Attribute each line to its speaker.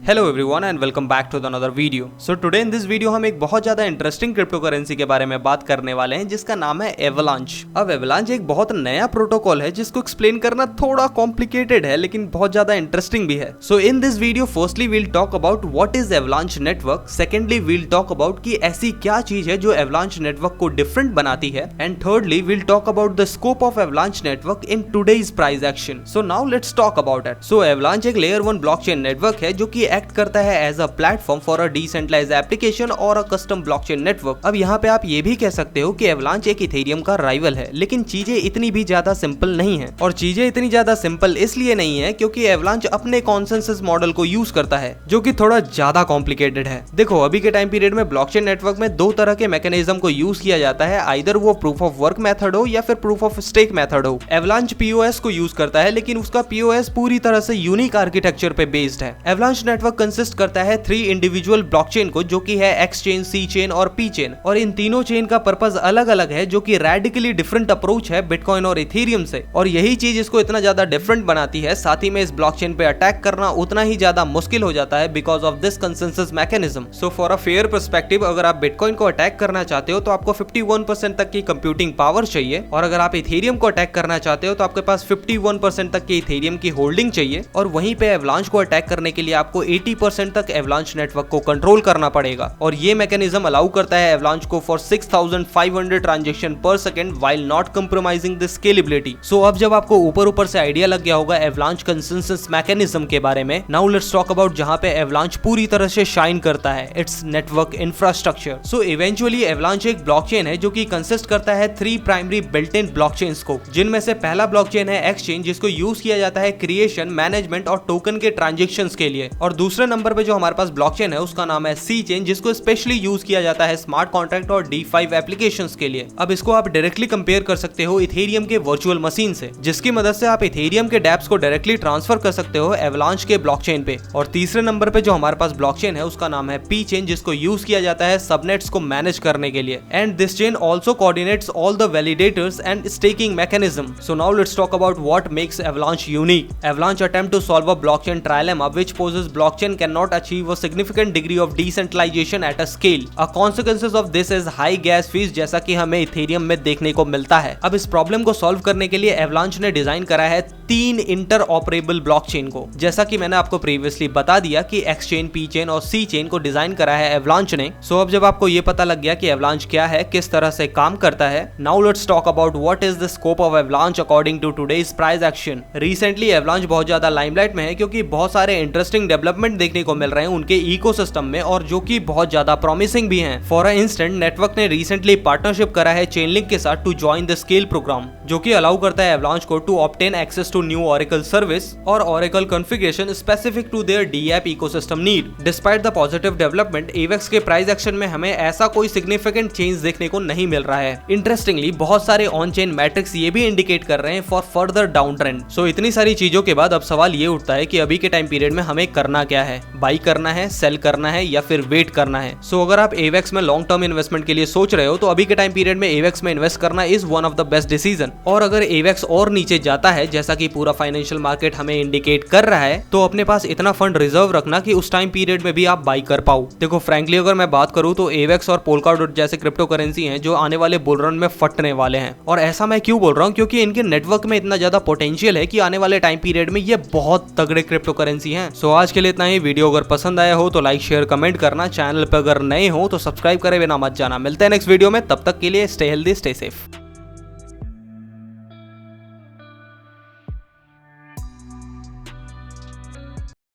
Speaker 1: Hello everyone and welcome back to another video. So today in this video हम एक बहुत ज्यादा interesting crypto currency के बारे में बात करने वाले हैं जिसका नाम है एवलांच। अब एवलांच एक बहुत नया प्रोटोकॉल है जिसको एक्सप्लेन करना थोड़ा कॉम्प्लिकेटेड है लेकिन बहुत ज्यादा इंटरेस्टिंग भी है। So in this video firstly we'll talk about what is Avalanche network, secondly we'll talk about कि ऐसी क्या चीज है जो एवलांच नेटवर्क को डिफरेंट बनाती है, and thirdly we'll talk about the scope of Avalanche network in today's price action. So now let's talk about it. So Avalanche एक लेयर 1 ब्लॉकचेन नेटवर्क है जो कि एक्ट करता है as a platform for a decentralized application or a custom blockchain network। अब यहाँ पे आप ये भी कह सकते हो कि एवलांच एक इथेरियम का राइवल है, लेकिन चीजें इतनी भी ज्यादा सिंपल नहीं है। और चीजें इतनी ज्यादा सिंपल इसलिए नहीं है क्योंकि एवलांच अपने कॉन्सेंसस मॉडल को यूज करता है जो कि थोड़ा ज्यादा कॉम्प्लिकेटेड है। देखो, अभी के टाइम पीरियड में ब्लॉकचेन नेटवर्क में दो तरह के मैकेनिज्म को यूज किया जाता है, आइदर वो प्रूफ ऑफ वर्क मेथड हो या फिर प्रूफ ऑफ स्टेक मेथड हो। एवलांच पीओएस को यूज करता है, लेकिन उसका पीओएस पूरी तरह से यूनिक आर्किटेक्चर पे बेस्ड है। एवलांच नेटवर्क कंसिस्ट करता है 3 इंडिविजुअल ब्लॉकचेन को, जो कि है एक्स चेन, सी चेन और पी चेन, और इन तीनों चेन का पर्पस अलग अलग है जो कि रेडिकली डिफरेंट अप्रोच है बिटकॉइन और इथेरियम से। और यही चीज इसको इतना ज्यादा डिफरेंट बनाती है। साथ ही में इस ब्लॉकचेन पे अटैक करना उतना ही ज्यादा मुश्किल हो जाता है because of this consensus mechanism. So for a fair perspective, अगर आप बिटकॉइन को अटैक करना चाहते हो तो आपको 51% तक की कंप्यूटिंग पावर चाहिए, और अगर आप इथेरियम को अटैक करना चाहते हो तो आपके पास 51% तक की इथेरियम की होल्डिंग चाहिए, और वहीं पे एवलांच को अटैक करने के लिए आपको 80% तक एवलांच नेटवर्क को कंट्रोल करना पड़ेगा। और ये मैकेनिज्म अलाउ करता है एवलांच को for 6500 transaction per second while not compromising the scalability. So अब जब आपको ऊपर से आइडिया लग गया होगा एवलांच कंसेंसस मैकेनिज्म के बारे में, नाउ लेट्स टॉक अबाउट जहां पे एवलांच पूरी तरह से शाइन करता है, it's network infrastructure. So eventually avalanche एक ब्लॉकचेन है जो कि कंसिस्ट करता है 3 प्राइमरी बिल्ट इन ब्लॉकचेन्स को, जिनमें से पहला ब्लॉकचेन है एक्सचेंज, जिसको यूज किया जाता है क्रिएशन, मैनेजमेंट और टोकन के ट्रांजैक्शंस के लिए। और दूसरे नंबर पे जो हमारे पास ब्लॉकचेन है उसका नाम है सी चेन, जिसको स्पेशली यूज किया जाता है स्मार्ट कॉन्ट्रैक्ट और D5 एप्लीकेशंस के लिए। अब इसको आप डायरेक्टली कंपेयर कर सकते हो इथेरियम के वर्चुअल मशीन से, जिसकी मदद से आप इथेरियम के डैप्स को डायरेक्टली ट्रांसफर कर सकते हो एवलांच के ब्लॉकचेन पे। और तीसरे नंबर पे जो हमारे पास ब्लॉकचेन है उसका नाम है पी चेन, जिसको यूज किया जाता है सबनेट्स को मैनेज करने के लिए, and this chain also coordinates all the validators and staking mechanism. So now let's talk about what makes Avalanche unique. Avalanche attempt to solve a blockchain trilemma which poses blockchain can not achieve a significant degree of decentralization at a scale. A consequences of this is high gas fees, जैसा कि हमें Ethereum में देखने को मिलता है। अब इस प्रॉब्लम को सॉल्व करने के लिए एवलांच ने डिजाइन करा है 3 इंटर ऑपरेबल ब्लॉकचेन को। जैसा कि मैंने आपको प्रीवियसली बता दिया कि एक्स चेन, पी चेन और सी चेन को डिजाइन करा है एवलांच ने। सो अब जब आपको ये पता लग गया कि एवलांच क्या है, किस तरह से काम करता है, now let's talk about what is the scope of Avalanche according to today's price action. Recently Avalanche बहुत ज्यादा लाइमलाइट में है क्योंकि बहुत सारे इंटरेस्टिंग डेवलपमेंट देखने को मिल रहे हैं उनके इकोसिस्टम में, और जो कि बहुत ज्यादा प्रॉमिसिंग भी हैं। फॉर इंस्टेंट, नेटवर्क ने रिसेंटली पार्टनरशिप करा है चेनलिंक के साथ to join the scale program, जो कि अलाउ करता है एवलांच को to obtain access to new oracle service और oracle configuration specific to their dApp ecosystem need. Despite the positive development, AVAX के प्राइस एक्शन में हमें ऐसा कोई सिग्निफिकेंट चेंज देखने को नहीं मिल रहा है। इंटरेस्टिंगली बहुत सारे ऑन चेन मैट्रिक्स ये भी इंडिकेट कर रहे हैं फॉर फर्दर डाउन ट्रेंड। सो इतनी सारी चीजों के बाद अब सवाल ये उठता है कि अभी के टाइम पीरियड में हमें करना क्या है, बाई करना है, सेल करना है या फिर वेट करना है। सो अगर आप एवेक्स में लॉन्ग टर्म इन्वेस्टमेंट के लिए सोच रहे हो तो अभी के टाइम पीरियड में एवेक्स में इन्वेस्ट करना is one of the best decision. और अगर एवेक्स और नीचे जाता है, जैसा कि पूरा फाइनेंशियल मार्केट हमें इंडिकेट कर रहा है, तो अपने पास इतना फंड रिजर्व रखना कि उस टाइम पीरियड में भी आप बाई कर पाओ। देखो फ्रैंकली अगर मैं बात करूं तो एवेक्स और पोल्काडॉट जैसे क्रिप्टो करेंसी हैं जो आने वाले बुल रन में फटने वाले हैं। और ऐसा मैं क्यों बोल रहा हूं, क्योंकि इनके नेटवर्क में इतना ज्यादा पोटेंशियल है कि आने वाले टाइम पीरियड में ये बहुत तगड़े क्रिप्टो करेंसी हैं। सो आज के लिए इतना ही। वीडियो अगर पसंद आया हो तो लाइक, शेयर, कमेंट करना। चैनल पर अगर नए हो तो सब्सक्राइब करे बिना मत जाना। मिलते हैं नेक्स्ट वीडियो में, तब तक के लिए स्टे हेल्दी, स्टे सेफ।